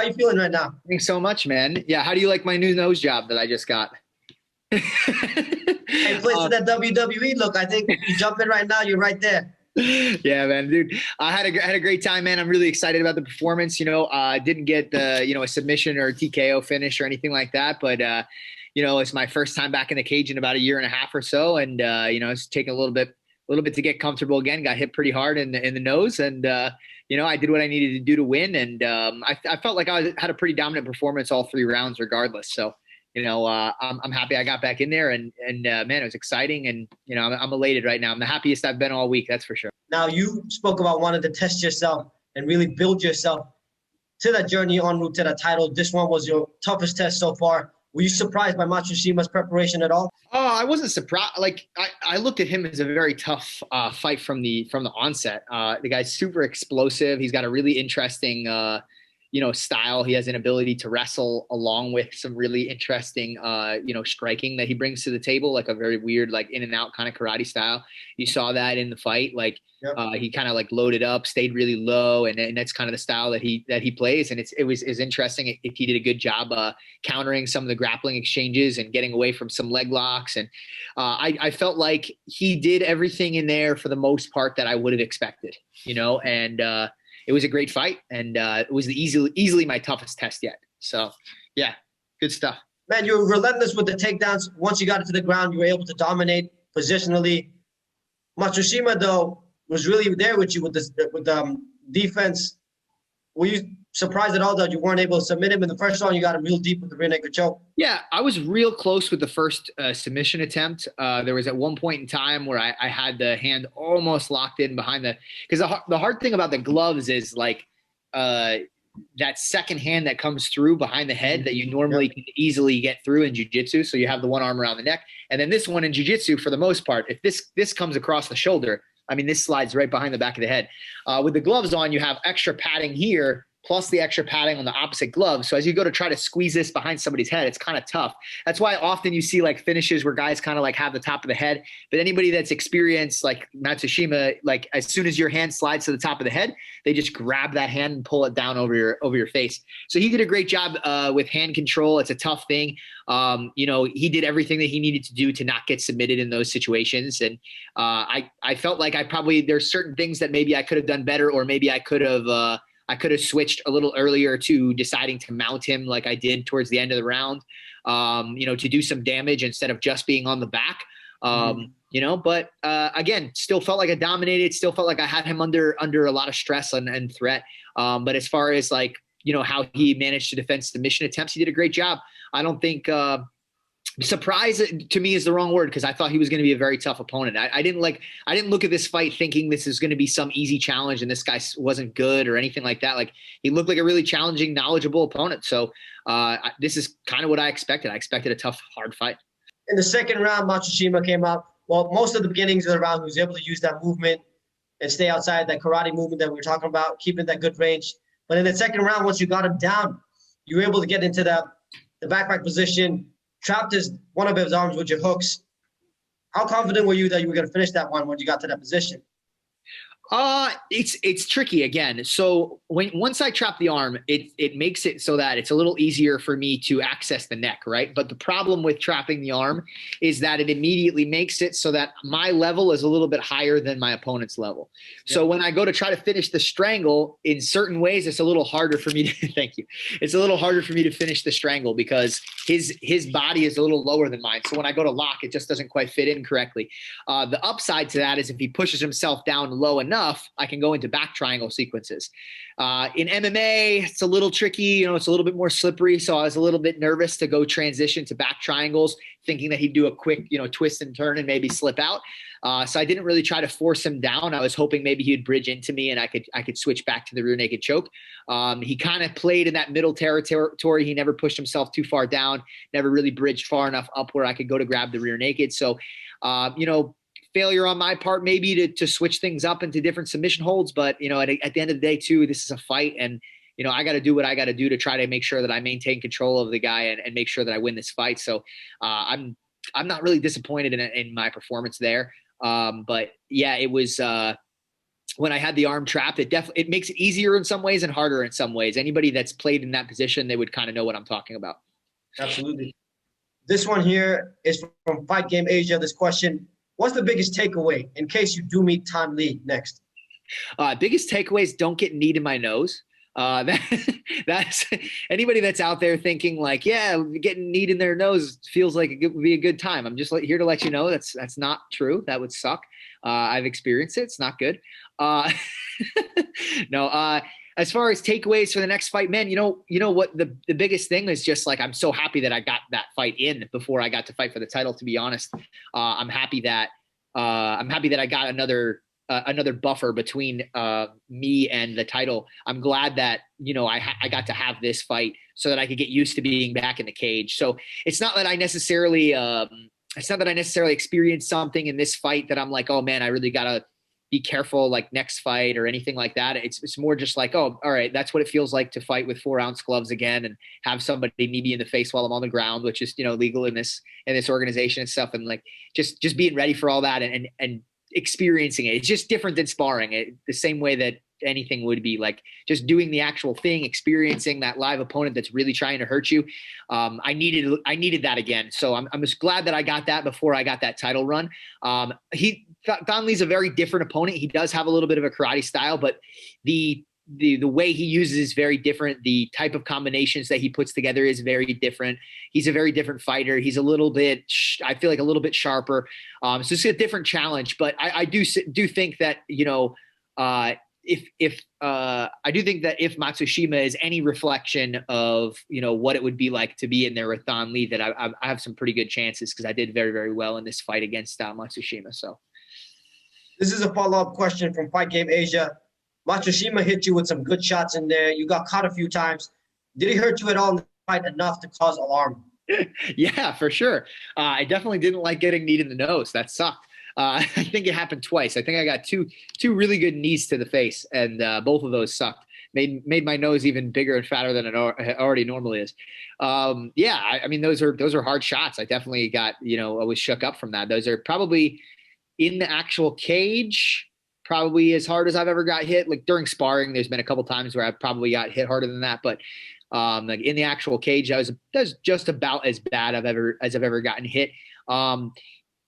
you feeling right now? Thanks so much, man. Yeah, how do you like my new nose job that I just got? Hey, place to that WWE look. I think you jump in right now, you're right there. Yeah, man, dude. I had a great time, man. I'm really excited about the performance. I didn't get the, a submission or a TKO finish or anything like that, but it's my first time back in the cage in about a year and a half or so, and it's taken a little bit to get comfortable again. Got hit pretty hard in the nose, and I did what I needed to do to win, and I felt like I had a pretty dominant performance all 3 rounds, regardless. So. I'm happy I got back in there, and man, it was exciting, and I'm elated right now. I'm the happiest I've been all week, that's for sure. Now, you spoke about wanting to test yourself and really build yourself to that journey en route to that title. This one was your toughest test so far. Were you surprised by Matsushima's preparation at all? Oh, I wasn't surprised. Like I looked at him as a very tough fight from the onset. The guy's super explosive. He's got a really interesting style. He has an ability to wrestle along with some really interesting, striking that he brings to the table, like a very weird, like in and out kind of karate style. You saw that in the fight. Like he kind of like loaded up, stayed really low. And that's kind of the style that he plays. And it was interesting if he did a good job countering some of the grappling exchanges and getting away from some leg locks. And I felt like he did everything in there for the most part that I would have expected, and it was a great fight, and it was easily my toughest test yet. So, yeah, good stuff. Man, you were relentless with the takedowns. Once you got into the ground, you were able to dominate positionally. Matsushima, though, was really there with you with defense. Were you surprised at all that you weren't able to submit him in the first round? You got him real deep with the rear naked choke. Yeah, I was real close with the first submission attempt. There was at one point in time where I had the hand almost locked in behind because the hard thing about the gloves is like that second hand that comes through behind the head that you normally can easily get through in jiu-jitsu. So you have the one arm around the neck. And then this one in jiu-jitsu, for the most part, if this comes across the shoulder, I mean, this slides right behind the back of the head. With the gloves on, you have extra padding here, plus the extra padding on the opposite glove. So as you go to try to squeeze this behind somebody's head, it's kind of tough. That's why often you see like finishes where guys kind of like have the top of the head. But anybody that's experienced like Matsushima, like as soon as your hand slides to the top of the head, they just grab that hand and pull it down over your face. So he did a great job with hand control. It's a tough thing. He did everything that he needed to do to not get submitted in those situations. And I felt like there's certain things that maybe I could have done better, or maybe I could have switched a little earlier to deciding to mount him like I did towards the end of the round, to do some damage instead of just being on the back. But again, still felt like I dominated, still felt like I had him under a lot of stress and threat. But as far as like, how he managed to defend submission attempts, he did a great job. I don't think surprise to me is the wrong word, because I thought he was going to be a very tough opponent. I didn't look at this fight thinking this is going to be some easy challenge and this guy wasn't good or anything like that. Like, he looked like a really challenging, knowledgeable opponent. So this is kind of what I expected. I expected a tough, hard fight. In the second round, Matsushima came out. Well, most of the beginnings of the round, he was able to use that movement and stay outside that karate movement that we were talking about, keeping that good range. But in the second round, once you got him down, you were able to get into the backpack position, trapped one of his arms with your hooks. How confident were you that you were going to finish that one when you got to that position? It's tricky again. So once I trap the arm, it makes it so that it's a little easier for me to access the neck, right? But the problem with trapping the arm is that it immediately makes it so that my level is a little bit higher than my opponent's level. Yeah. So when I go to try to finish the strangle, in certain ways, it's a little harder for me to thank you. It's a little harder for me to finish the strangle because his body is a little lower than mine. So when I go to lock, it just doesn't quite fit in correctly. The upside to that is if he pushes himself down low enough, I can go into back triangle sequences. In MMA, it's a little tricky. It's a little bit more slippery. So I was a little bit nervous to go transition to back triangles, thinking that he'd do a quick, twist and turn and maybe slip out. So I didn't really try to force him down. I was hoping maybe he'd bridge into me and I could switch back to the rear naked choke. He kind of played in that middle territory. He never pushed himself too far down, never really bridged far enough up where I could go to grab the rear naked. So, failure on my part, maybe to switch things up into different submission holds. But, at the end of the day too, this is a fight and, I got to do what I got to do to try to make sure that I maintain control of the guy and make sure that I win this fight. So I'm not really disappointed in my performance there. But yeah, it was when I had the arm trapped. It makes it easier in some ways and harder in some ways. Anybody that's played in that position, they would kind of know what I'm talking about. Absolutely. This one here is from Fight Game Asia. This question: what's the biggest takeaway in case you do meet Tan Lee next? Biggest takeaways: don't get kneed in my nose. That's anybody that's out there thinking like, yeah, getting kneed in their nose feels like it would be a good time. I'm just here to let you know that's not true. That would suck. I've experienced it. It's not good. No. As far as takeaways for the next fight, man, you know what the biggest thing is just like, I'm so happy that I got that fight in before I got to fight for the title. To be honest, I'm happy that I got another buffer between me and the title. I'm glad that, I got to have this fight so that I could get used to being back in the cage. So it's not that I necessarily experienced something in this fight that I'm like, oh man, I really gotta be careful like next fight or anything like that. It's more just like, oh, all right, that's what it feels like to fight with 4-ounce gloves again and have somebody knee me in the face while I'm on the ground, which is, legal in this organization and stuff. And like, just being ready for all that and experiencing it. It's just different than sparring. The same way that anything would be, like just doing the actual thing, experiencing that live opponent that's really trying to hurt you. I needed that again. So I'm just glad that I got that before I got that title run. Tan Lee's a very different opponent. He does have a little bit of a karate style, but the way he uses is very different. The type of combinations that he puts together is very different. He's a very different fighter. He's a little bit, I feel like a little bit sharper. So it's a different challenge, but I do think that, I do think that if Matsushima is any reflection of, what it would be like to be in there with Tan Lee, that I have some pretty good chances because I did very, very well in this fight against Matsushima. So this is a follow-up question from Fight Game Asia. Matsushima hit you with some good shots in there. You got caught a few times. Did he hurt you at all in the fight enough to cause alarm? Yeah, for sure. I definitely didn't like getting kneed in the nose. That sucked. I think it happened twice. I think I got two really good knees to the face, and both of those sucked. Made my nose even bigger and fatter than it already normally is. Yeah, I mean those are hard shots. I definitely got I was shook up from that. Those are probably in the actual cage, probably as hard as I've ever got hit. Like during sparring, there's been a couple times where I've probably got hit harder than that, but like in the actual cage, that was just about as bad as I've ever gotten hit.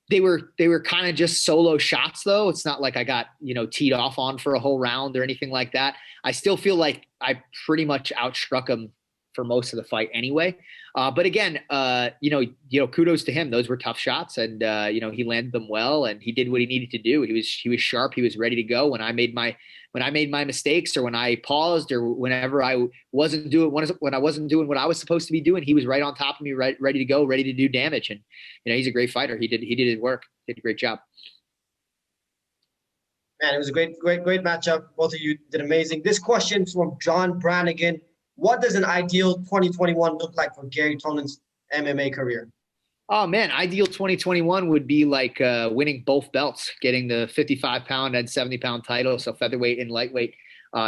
They were kind of just solo shots though. It's not like I got, teed off on for a whole round or anything like that. I still feel like I pretty much outstruck him for most of the fight anyway. But again, kudos to him. Those were tough shots and, he landed them well and he did what he needed to do. He was sharp. He was ready to go when I made my mistakes or when I paused or whenever I wasn't doing when I wasn't doing what I was supposed to be doing. He was right on top of me, ready to go, ready to do damage. And, he's a great fighter. He did his work, did a great job. Man, it was a great matchup. Both of you did amazing. This question's from John Brannigan. What does an ideal 2021 look like for Garry Tonon's MMA career? Oh man, ideal 2021 would be like winning both belts, getting the 55-pound and 70-pound title, so featherweight and lightweight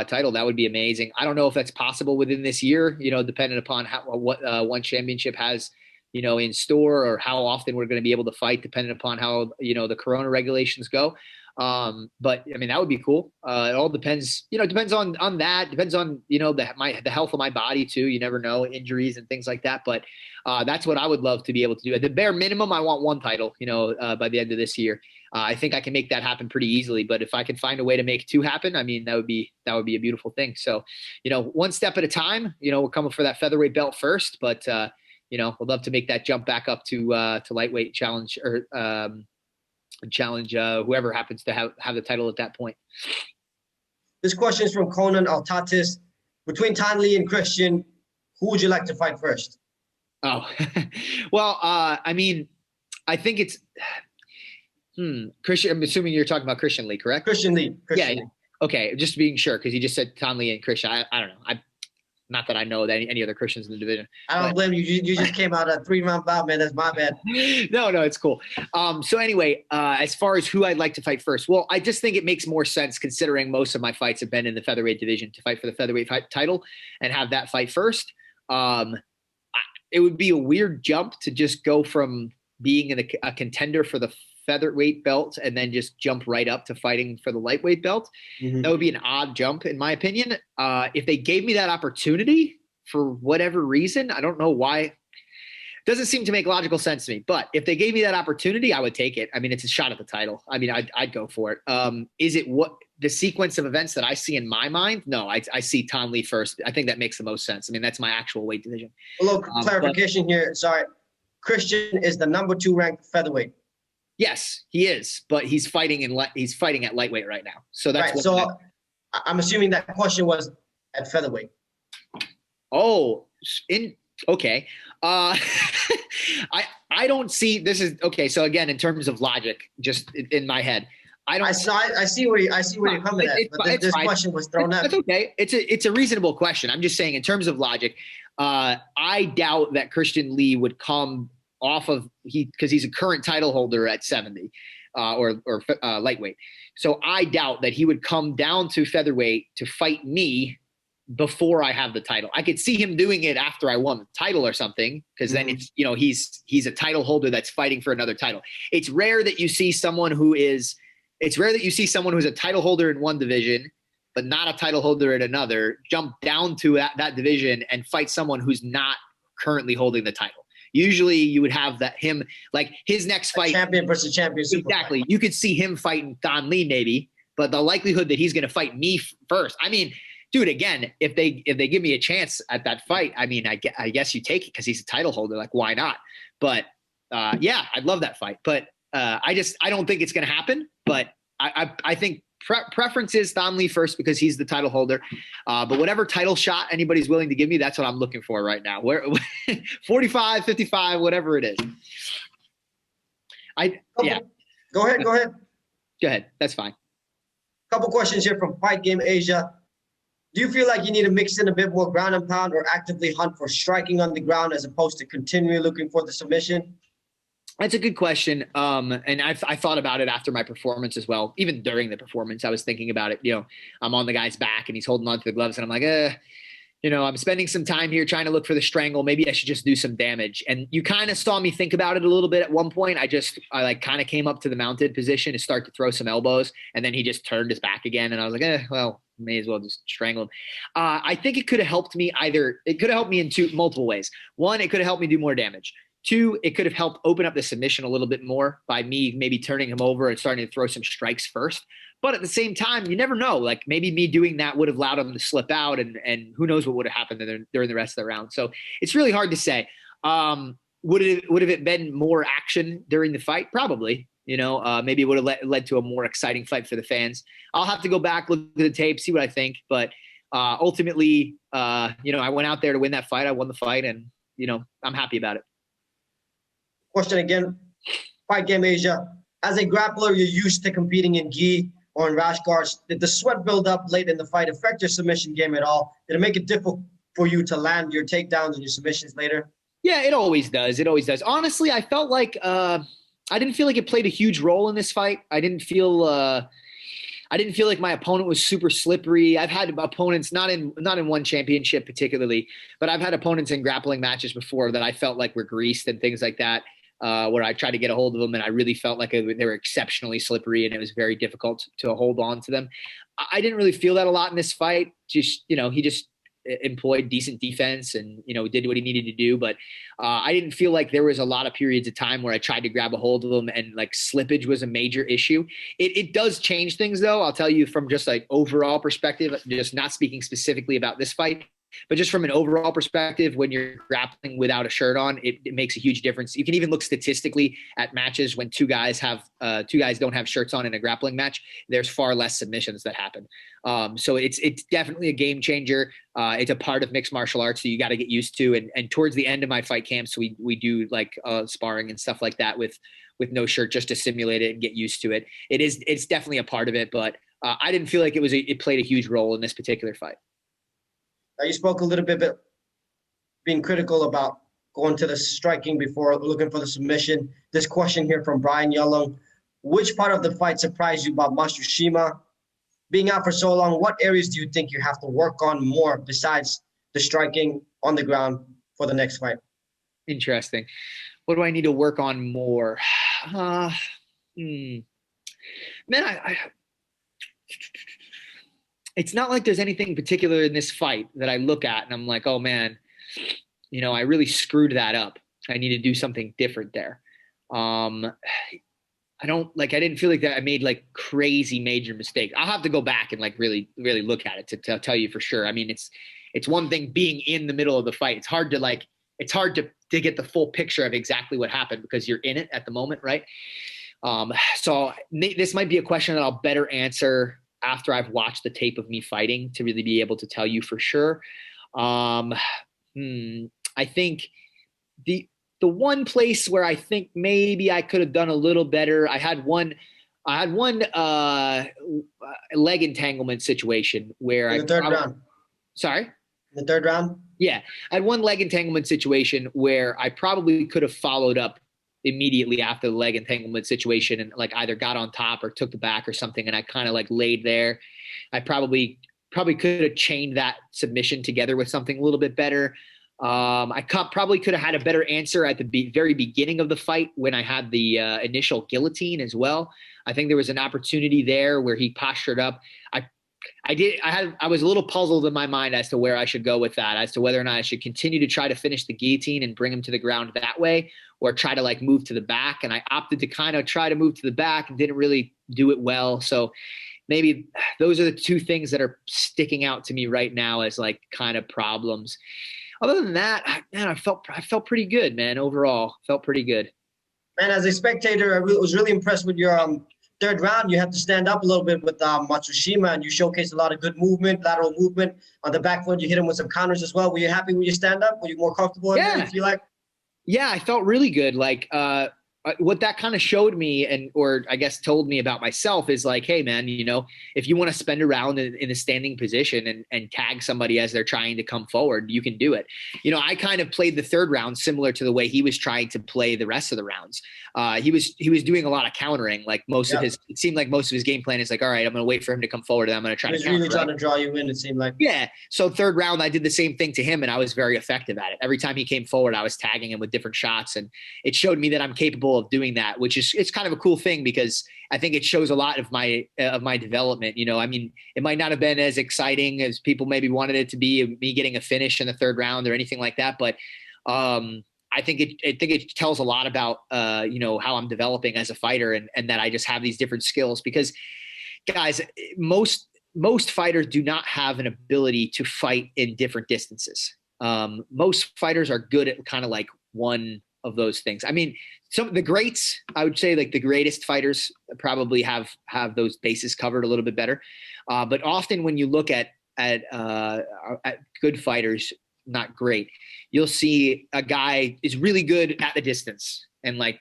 title. That would be amazing. I don't know if that's possible within this year, depending upon what one championship has, in store or how often we're going to be able to fight, depending upon how, the Corona regulations go. But I mean, that would be cool. It all depends, depends on that, depends on, the health of my body too. You never know, injuries and things like that. But that's what I would love to be able to do. At the bare minimum, I want one title, by the end of this year. I think I can make that happen pretty easily, but if I can find a way to make two happen, I mean, that would be a beautiful thing. So, one step at a time, we're coming for that featherweight belt first, but, we'd love to make that jump back up to lightweight challenge or, challenge whoever happens to have the title at that point. This question is from Conan Altatis. Between Tan Lee and Christian, who would you like to fight first? Oh, well, I mean, I think it's Christian. I'm assuming you're talking about Christian Lee, correct? Christian Lee. Yeah. Okay, just being sure because you just said Tan Lee and Christian. I don't know. Not that I know that any other Christians in the division. I don't blame you. You just came out a 3-round bout, man. That's my bad. No, it's cool. So anyway, as far as who I'd like to fight first, well, I just think it makes more sense considering most of my fights have been in the featherweight division to fight for the featherweight title and have that fight first. It would be a weird jump to just go from being a contender for the featherweight belt and then just jump right up to fighting for the lightweight belt. That would be an odd jump, in my opinion. If they gave me that opportunity for whatever reason, I don't know why. Doesn't seem to make logical sense to me. But if they gave me that opportunity, I would take it. I mean, it's a shot at the title. I mean, I'd go for it. Is it what the sequence of events that I see in my mind? No, I see Ton Lee first. I think that makes the most sense. I mean, that's my actual weight division. A little clarification here. Sorry. Christian is the number 2 ranked featherweight. Yes, he is, but he's fighting at lightweight right now. So that's right. So I'm assuming that question was at featherweight. Oh, okay. I don't see this is okay. So again, in terms of logic, just in my head, I see where you're coming at. But this question was thrown out. That's okay. It's a reasonable question. I'm just saying, in terms of logic, I doubt that Christian Lee would come off of because he's a current title holder at 70 or lightweight. So I doubt that he would come down to featherweight to fight me before I have the title. I could see him doing it after I won the title or something, because then it's, he's a title holder that's fighting for another title. It's rare that you see someone who's a title holder in one division, but not a title holder in another, jump down to that division and fight someone who's not currently holding the title. Usually you would have his next fight. Champion versus champion. Exactly. Fight. You could see him fighting Ton Lee maybe, but the likelihood that he's going to fight me first. I mean, dude, again, if they give me a chance at that fight, I mean, I guess you take it because he's a title holder. Like, why not? But yeah, I'd love that fight. But I don't think it's going to happen. But I think preference is Ton Lee first because he's the title holder. But whatever title shot anybody's willing to give me, that's what I'm looking for right now. Where 45, 55, whatever it is. Yeah. Go ahead. Go ahead. That's fine. Couple questions here from Fight Game Asia. Do you feel like you need to mix in a bit more ground and pound or actively hunt for striking on the ground as opposed to continually looking for the submission? That's a good question. And I thought about it after my performance as well. Even during the performance, I was thinking about it. I'm on the guy's back and he's holding onto the gloves and I'm like, I'm spending some time here trying to look for the strangle. Maybe I should just do some damage. And you kind of saw me think about it a little bit at one point. I kind of came up to the mounted position to start to throw some elbows. And then he just turned his back again. And I was like, well, may as well just strangle him. I think it could have helped me in multiple ways. One, it could have helped me do more damage. Two, it could have helped open up the submission a little bit more by me maybe turning him over and starting to throw some strikes first. But at the same time, you never know. Like maybe me doing that would have allowed him to slip out and who knows what would have happened during the rest of the round. So it's really hard to say. Would it been more action during the fight? Probably. Maybe it would have led to a more exciting fight for the fans. I'll have to go back, look at the tape, see what I think. But ultimately, I went out there to win that fight. I won the fight and, I'm happy about it. Question again, Fight Game Asia. As a grappler, you're used to competing in gi or in rash guards. Did the sweat build up late in the fight affect your submission game at all? Did it make it difficult for you to land your takedowns and your submissions later? Yeah, it always does. It always does. Honestly, I felt like I didn't feel like it played a huge role in this fight. I didn't feel like my opponent was super slippery. I've had opponents not in one championship particularly, but I've had opponents in grappling matches before that I felt like were greased and things like that. Where I tried to get a hold of them and I really felt like they were exceptionally slippery and it was very difficult to hold on to them. I didn't really feel that a lot in this fight. Just, he just employed decent defense and, did what he needed to do. But I didn't feel like there was a lot of periods of time where I tried to grab a hold of them and like slippage was a major issue. It does change things though. I'll tell you from just like overall perspective, just not speaking specifically about this fight. But just from an overall perspective, when you're grappling without a shirt on, it makes a huge difference. You can even look statistically at matches when two guys don't have shirts on in a grappling match. There's far less submissions that happen. So it's definitely a game changer. It's a part of mixed martial arts that you got to get used to. And towards the end of my fight camps, we do like sparring and stuff like that with no shirt just to simulate it and get used to it. It's definitely a part of it, but I didn't feel like it played a huge role in this particular fight. Now you spoke a little bit being critical about going to the striking before looking for the submission. This question here from Brian Yellow. Which part of the fight surprised you about Matsushima? Being out for so long, what areas do you think you have to work on more besides the striking on the ground for the next fight? Interesting. What do I need to work on more? Man, it's not like there's anything particular in this fight that I look at and I'm like, oh man, I really screwed that up. I need to do something different there. I didn't feel like that I made like crazy major mistakes. I'll have to go back and like really, really look at it to tell you for sure. I mean, it's one thing being in the middle of the fight. It's hard to get the full picture of exactly what happened because you're in it at the moment, right? So this might be a question that I'll better answer after I've watched the tape of me fighting to really be able to tell you for sure. I think the one place where I think maybe I could have done a little better, I had one leg entanglement situation where In the third round. Sorry? In the third round? Yeah. I had one leg entanglement situation where I probably could have followed up immediately after the leg entanglement situation and like either got on top or took the back or something. And I kind of like laid there. I probably could have chained that submission together with something a little bit better. Probably could have had a better answer at the very beginning of the fight when I had the initial guillotine as well. I think there was an opportunity there where he postured up. I was a little puzzled in my mind as to where I should go with that, as to whether or not I should continue to try to finish the guillotine and bring him to the ground that way, or try to like move to the back. And I opted to kind of try to move to the back and didn't really do it well. So maybe those are the two things that are sticking out to me right now as like kind of problems. Other than that, man, I felt pretty good, man. Overall, felt pretty good. Man, as a spectator, I was really impressed with your third round. You had to stand up a little bit with Matsushima, and you showcased a lot of good movement, lateral movement on the back foot. You hit him with some counters as well. Were you happy when you stand up? Were you more comfortable? Yeah. You feel like? Yeah, I felt really good. Like what that kind of showed me or I guess told me about myself is like, hey man, if you want to spend a round in a standing position and tag somebody as they're trying to come forward, you can do it. I kind of played the third round similar to the way he was trying to play the rest of the rounds. He was doing a lot of countering. Like it seemed like most of his game plan is like, all right, I'm going to wait for him to come forward and I'm going to try to counter. He was really trying to draw you in, it seemed like. Yeah. So third round, I did the same thing to him and I was very effective at it. Every time he came forward, I was tagging him with different shots and it showed me that I'm capable of doing that, which is, it's kind of a cool thing because I think it shows a lot of my development. I mean, it might not have been as exciting as people maybe wanted it to be, me getting a finish in the third round or anything like that. But I think it tells a lot about, how I'm developing as a fighter and that I just have these different skills because guys, most fighters do not have an ability to fight in different distances. Most fighters are good at kind of like one of those things. I mean, some of the greats, I would say like the greatest fighters probably have those bases covered a little bit better. But often when you look at good fighters, not great, you'll see a guy is really good at the distance. And like,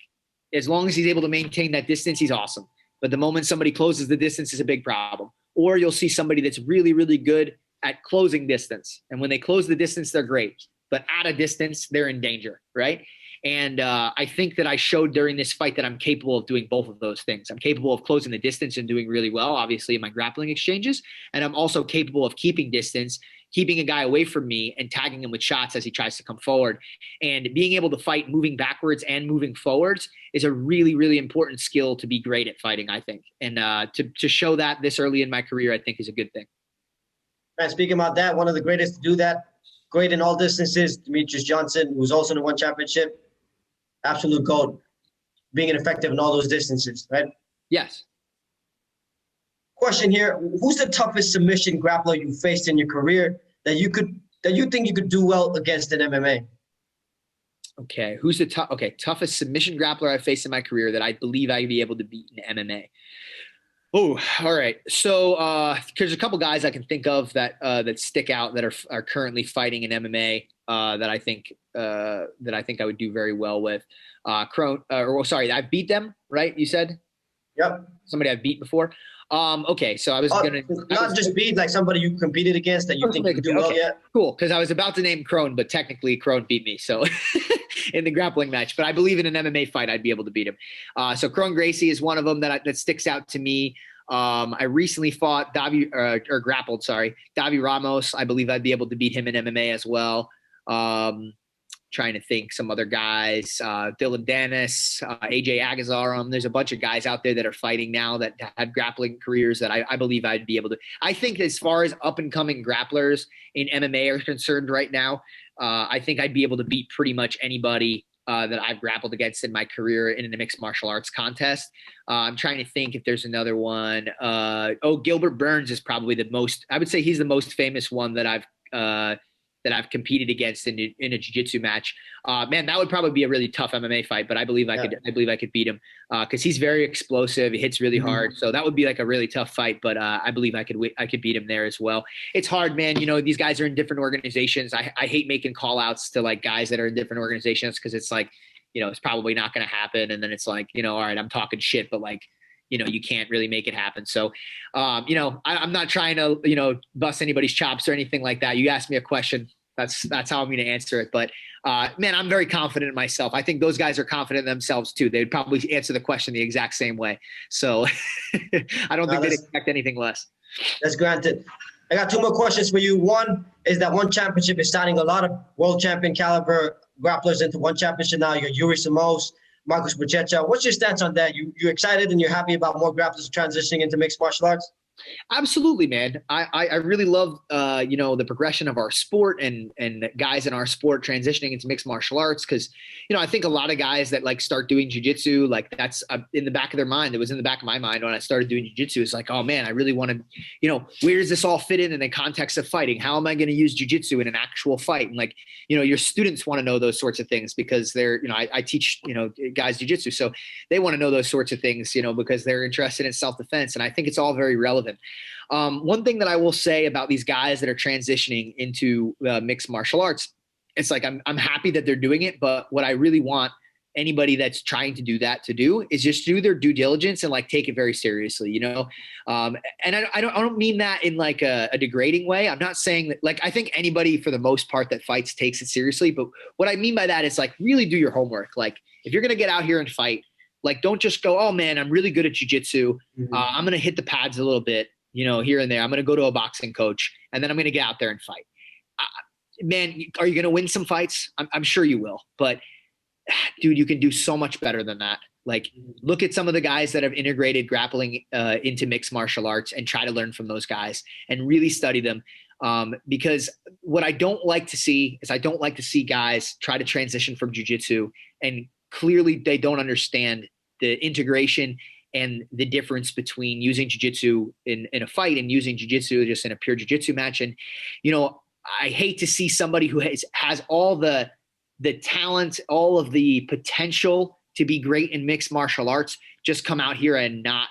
as long as he's able to maintain that distance, he's awesome. But the moment somebody closes the distance is a big problem. Or you'll see somebody that's really, really good at closing distance. And when they close the distance, they're great. But at a distance, they're in danger, right? And I think that I showed during this fight that I'm capable of doing both of those things. I'm capable of closing the distance and doing really well, obviously, in my grappling exchanges. And I'm also capable of keeping distance, keeping a guy away from me and tagging him with shots as he tries to come forward. And being able to fight moving backwards and moving forwards is a really, really important skill to be great at fighting, I think. And to show that this early in my career, I think is a good thing. Man, speaking about that, one of the greatest to do that, great in all distances, Demetrius Johnson, who's also in the one championship. Absolute GOAT, being effective in all those distances, right? Yes. Question here: who's the toughest submission grappler you faced in your career that you think you could do well against in MMA? Okay, who's the toughest submission grappler I've faced in my career that I believe I'd be able to beat in MMA? Oh, all right. So there's a couple guys I can think of that stick out that are currently fighting in MMA that I think I would do very well with. I beat them, right? You said? Yep. Somebody I've beat before. Okay, so I was just beat like somebody you competed against that you think you could do well yet. Cool, because I was about to name Crone, but technically Crone beat me, so in the grappling match. But I believe in an MMA fight I'd be able to beat him. So Crone Gracie is one of them that sticks out to me. I recently fought grappled Davi Ramos. I believe I'd be able to beat him in MMA as well. trying to think some other guys, Dylan Dennis, AJ Agazarum. There's a bunch of guys out there that are fighting now that have grappling careers that I believe I'd be able to. I think as far as up and coming grapplers in MMA are concerned right now, I think I'd be able to beat pretty much anybody that I've grappled against in my career in a mixed martial arts contest. I'm trying to think if there's another one. Gilbert Burns is probably the most, I would say he's the most famous one that I've competed against in a jiu-jitsu match. Man, that would probably be a really tough MMA fight, but I believe I could beat him because he's very explosive. He hits really hard. So that would be like a really tough fight, but I believe I could beat him there as well. It's hard, man. You know, these guys are in different organizations. I hate making call outs to like guys that are in different organizations because it's like, you know, it's probably not going to happen. And then it's like, you know, all right, I'm talking shit, but like, you know, you can't really make it happen. So, you know, I'm not trying to, you know, bust anybody's chops or anything like that. You asked me a question. That's how I'm going to answer it. But, man, I'm very confident in myself. I think those guys are confident in themselves too. They'd probably answer the question the exact same way. So I don't think they'd expect anything less. That's granted. I got 2 more questions for you. One is that one championship is signing a lot of world champion caliber grapplers into one championship now. You're Yuri Simões, Marcus Buchecha. What's your stance on that? You excited and you're happy about more grapplers transitioning into mixed martial arts? Absolutely, man. I really love, you know, the progression of our sport and guys in our sport transitioning into mixed martial arts. Cause, you know, I think a lot of guys that like start doing jujitsu, like that's in the back of their mind. It was in the back of my mind when I started doing jujitsu. It's like, oh man, I really want to, you know, where does this all fit in the context of fighting? How am I going to use jujitsu in an actual fight? And like, you know, your students want to know those sorts of things because they're, you know, I teach, you know, guys jujitsu. So they want to know those sorts of things, you know, because they're interested in self-defense. And I think it's all very relevant. One thing that I will say about these guys that are transitioning into mixed martial arts, it's like I'm happy that they're doing it, but what I really want anybody that's trying to do that to do is just do their due diligence and like take it very seriously, you know? And I don't mean that in like a degrading way. I'm not saying that, like, I think anybody for the most part that fights takes it seriously, but what I mean by that is like really do your homework. Like if you're going to get out here and fight, like don't just go, oh man, I'm really good at jiu-jitsu. I'm going to hit the pads a little bit, you know, here and there. I'm going to go to a boxing coach and then I'm going to get out there and fight. Man, are you going to win some fights? I'm sure you will, but dude, you can do so much better than that. Like look at some of the guys that have integrated grappling into mixed martial arts and try to learn from those guys and really study them. Because what I don't like to see is I don't like to see guys try to transition from jiu-jitsu and clearly they don't understand the integration and the difference between using jiu-jitsu in a fight and using jiu-jitsu just in a pure jiu-jitsu match. And, you know, I hate to see somebody who has all the talent, all of the potential to be great in mixed martial arts just come out here and not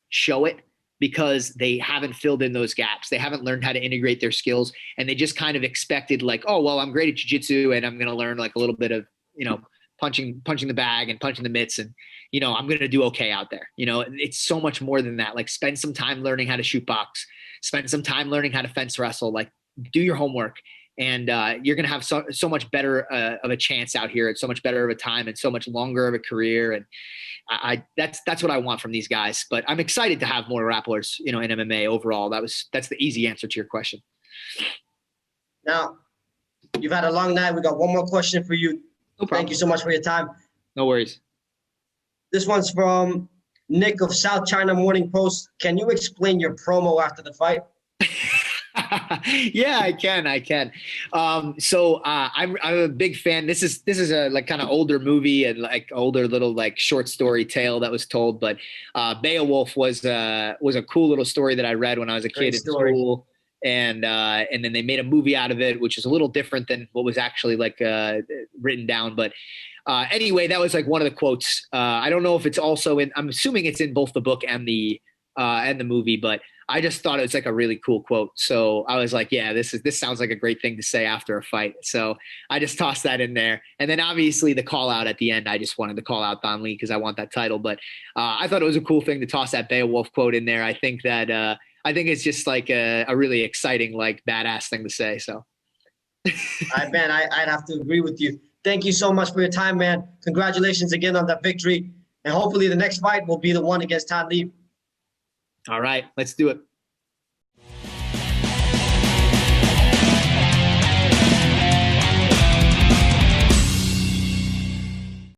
show it because they haven't filled in those gaps. They haven't learned how to integrate their skills and they just kind of expected like, oh, well, I'm great at jiu-jitsu and I'm going to learn like a little bit of, you know, punching the bag and punching the mitts and, you know, I'm going to do okay out there. You know, it's so much more than that. Like spend some time learning how to shoot box, spend some time learning how to fence wrestle, like do your homework and you're going to have so much better of a chance out here. It's so much better of a time and so much longer of a career. And that's what I want from these guys, but I'm excited to have more grapplers, you know, in MMA overall. That's the easy answer to your question. Now you've had a long night. We got one more question for you. No problem. Thank you so much for your time. No worries. This one's from Nick of South China Morning Post. Can you explain your promo after the fight? Yeah, I can. So I'm a big fan. This is a like kind of older movie and like older little like short story tale that was told. But Beowulf was a cool little story that I read when I was a kid in school. And then they made a movie out of it, which is a little different than what was actually like written down. But anyway, that was like one of the quotes. I don't know if it's also I'm assuming it's in both the book and the movie, but I just thought it was like a really cool quote. So I was like, yeah, this sounds like a great thing to say after a fight. So I just tossed that in there. And then obviously the call out at the end, I just wanted to call out Don Lee because I want that title. But I thought it was a cool thing to toss that Beowulf quote in there. I think it's just like a really exciting, like badass thing to say. So. Man, I'd have to agree with you. Thank you so much for your time, man. Congratulations again on that victory. And hopefully the next fight will be the one against Todd Lee. All right, let's do it.